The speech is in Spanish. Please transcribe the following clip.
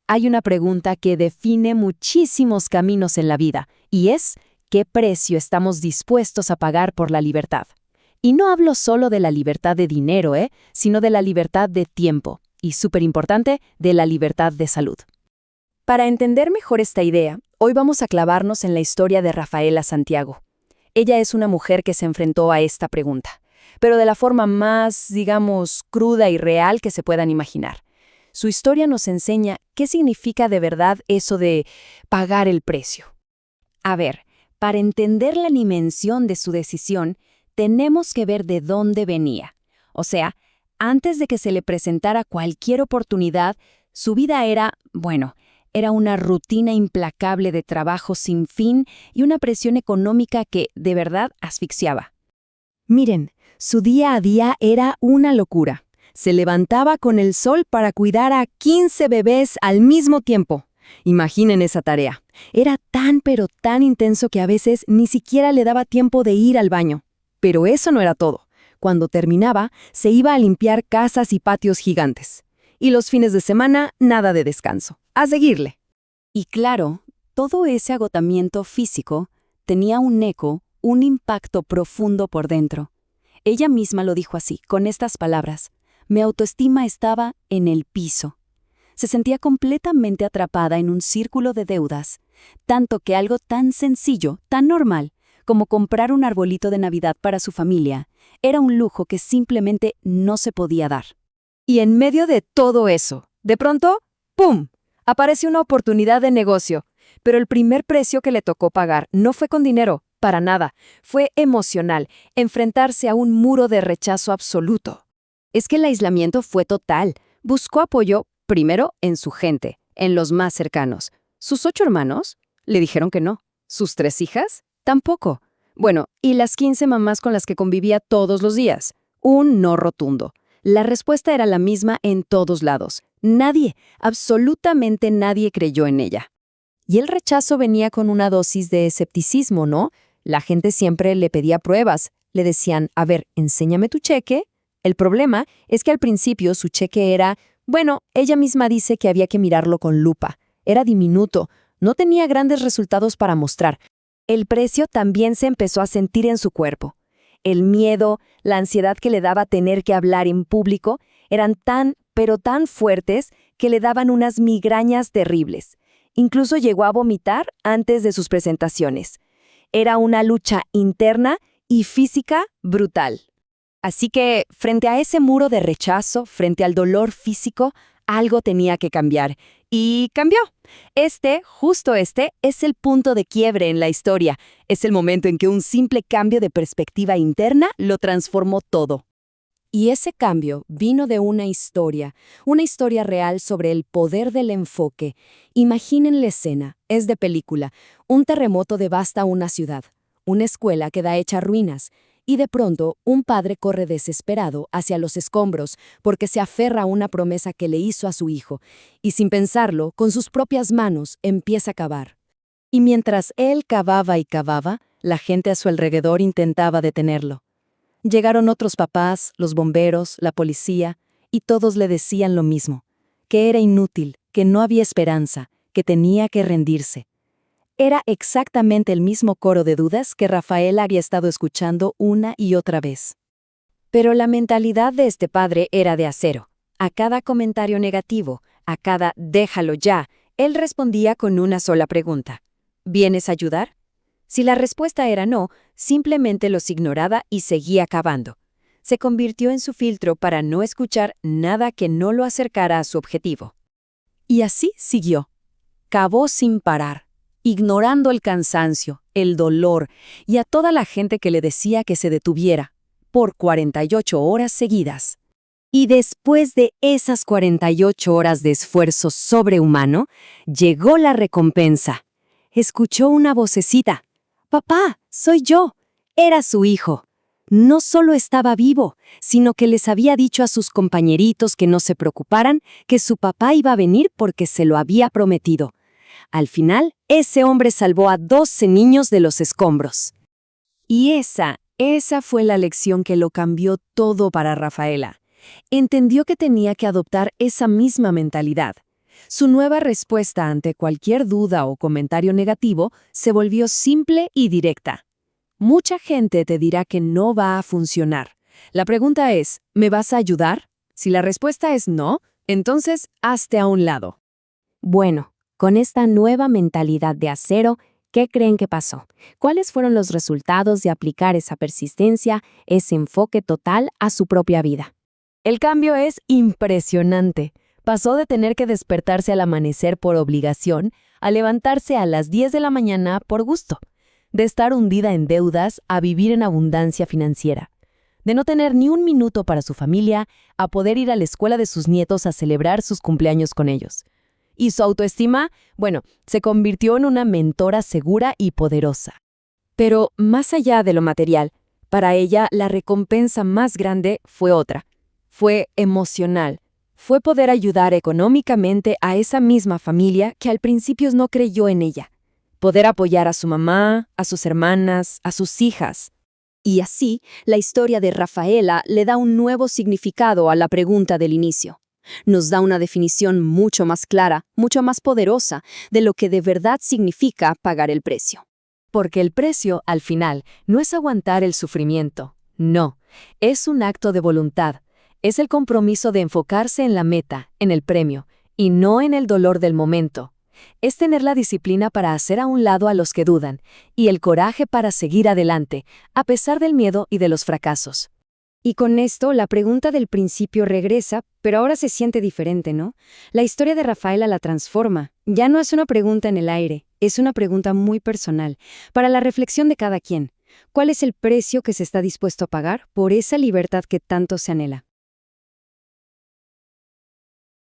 hay una pregunta que define muchísimos caminos en la vida, y es, ¿qué precio estamos dispuestos a pagar por la libertad? Y no hablo solo de la libertad de dinero, sino de la libertad de tiempo, y súper importante, de la libertad de salud. Para entender mejor esta idea, hoy vamos a clavarnos en la historia de Rafaela Santiago. Ella es una mujer que se enfrentó a esta pregunta, pero de la forma más, digamos, cruda y real que se puedan imaginar. Su historia nos enseña qué significa de verdad eso de pagar el precio. A ver, para entender la dimensión de su decisión, tenemos que ver de dónde venía. O sea, antes de que se le presentara cualquier oportunidad, su vida era una rutina implacable de trabajo sin fin y una presión económica que, de verdad, asfixiaba. Miren, su día a día era una locura. Se levantaba con el sol para cuidar a 15 bebés al mismo tiempo. Imaginen esa tarea. Era tan pero tan intenso que a veces ni siquiera le daba tiempo de ir al baño. Pero eso no era todo. Cuando terminaba, se iba a limpiar casas y patios gigantes. Y los fines de semana, nada de descanso. A seguirle. Y claro, todo ese agotamiento físico tenía un eco, un impacto profundo por dentro. Ella misma lo dijo así, con estas palabras. Mi autoestima estaba en el piso. Se sentía completamente atrapada en un círculo de deudas, tanto que algo tan sencillo, tan normal, como comprar un arbolito de Navidad para su familia, era un lujo que simplemente no se podía dar. Y en medio de todo eso, de pronto, ¡pum!, aparece una oportunidad de negocio. Pero el primer precio que le tocó pagar no fue con dinero, para nada. Fue emocional, enfrentarse a un muro de rechazo absoluto. Es que el aislamiento fue total. Buscó apoyo, primero, en su gente, en los más cercanos. ¿Sus 8 hermanos? Le dijeron que no. ¿Sus 3 hijas? Tampoco. Bueno, ¿y las 15 mamás con las que convivía todos los días? Un no rotundo. La respuesta era la misma en todos lados. Nadie, absolutamente nadie creyó en ella. Y el rechazo venía con una dosis de escepticismo, ¿no? La gente siempre le pedía pruebas. Le decían, a ver, enséñame tu cheque. El problema es que al principio su cheque era, ella misma dice que había que mirarlo con lupa. Era diminuto, no tenía grandes resultados para mostrar. El precio también se empezó a sentir en su cuerpo. El miedo, la ansiedad que le daba tener que hablar en público, eran tan, pero tan fuertes que le daban unas migrañas terribles. Incluso llegó a vomitar antes de sus presentaciones. Era una lucha interna y física brutal. Así que, frente a ese muro de rechazo, frente al dolor físico, algo tenía que cambiar. Y cambió. Justo este, es el punto de quiebre en la historia. Es el momento en que un simple cambio de perspectiva interna lo transformó todo. Y ese cambio vino de una historia real sobre el poder del enfoque. Imaginen la escena, es de película. Un terremoto devasta una ciudad, una escuela queda hecha ruinas. Y de pronto, un padre corre desesperado hacia los escombros porque se aferra a una promesa que le hizo a su hijo, y sin pensarlo, con sus propias manos, empieza a cavar. Y mientras él cavaba y cavaba, la gente a su alrededor intentaba detenerlo. Llegaron otros papás, los bomberos, la policía, y todos le decían lo mismo, que era inútil, que no había esperanza, que tenía que rendirse. Era exactamente el mismo coro de dudas que Rafaela había estado escuchando una y otra vez. Pero la mentalidad de este padre era de acero. A cada comentario negativo, a cada «déjalo ya», él respondía con una sola pregunta. ¿Vienes a ayudar? Si la respuesta era no, simplemente los ignoraba y seguía cavando. Se convirtió en su filtro para no escuchar nada que no lo acercara a su objetivo. Y así siguió. Cavó sin parar, ignorando el cansancio, el dolor y a toda la gente que le decía que se detuviera, por 48 horas seguidas. Y después de esas 48 horas de esfuerzo sobrehumano, llegó la recompensa. Escuchó una vocecita. «Papá, soy yo». Era su hijo. No solo estaba vivo, sino que les había dicho a sus compañeritos que no se preocuparan, que su papá iba a venir porque se lo había prometido. Al final, ese hombre salvó a 12 niños de los escombros. Y esa fue la lección que lo cambió todo para Rafaela. Entendió que tenía que adoptar esa misma mentalidad. Su nueva respuesta ante cualquier duda o comentario negativo se volvió simple y directa. Mucha gente te dirá que no va a funcionar. La pregunta es, ¿me vas a ayudar? Si la respuesta es no, entonces hazte a un lado. Bueno, con esta nueva mentalidad de acero, ¿qué creen que pasó? ¿Cuáles fueron los resultados de aplicar esa persistencia, ese enfoque total a su propia vida? El cambio es impresionante. Pasó de tener que despertarse al amanecer por obligación a levantarse a las 10 de la mañana por gusto, de estar hundida en deudas a vivir en abundancia financiera, de no tener ni un minuto para su familia a poder ir a la escuela de sus nietos a celebrar sus cumpleaños con ellos. Y su autoestima, bueno, se convirtió en una mentora segura y poderosa. Pero más allá de lo material, para ella la recompensa más grande fue otra. Fue emocional. Fue poder ayudar económicamente a esa misma familia que al principio no creyó en ella. Poder apoyar a su mamá, a sus hermanas, a sus hijas. Y así, la historia de Rafaela le da un nuevo significado a la pregunta del inicio. Nos da una definición mucho más clara, mucho más poderosa, de lo que de verdad significa pagar el precio. Porque el precio, al final, no es aguantar el sufrimiento. No, es un acto de voluntad. Es el compromiso de enfocarse en la meta, en el premio, y no en el dolor del momento. Es tener la disciplina para hacer a un lado a los que dudan, y el coraje para seguir adelante, a pesar del miedo y de los fracasos. Y con esto, la pregunta del principio regresa, pero ahora se siente diferente, ¿no? La historia de Rafaela la transforma. Ya no es una pregunta en el aire, es una pregunta muy personal, para la reflexión de cada quien. ¿Cuál es el precio que se está dispuesto a pagar por esa libertad que tanto se anhela?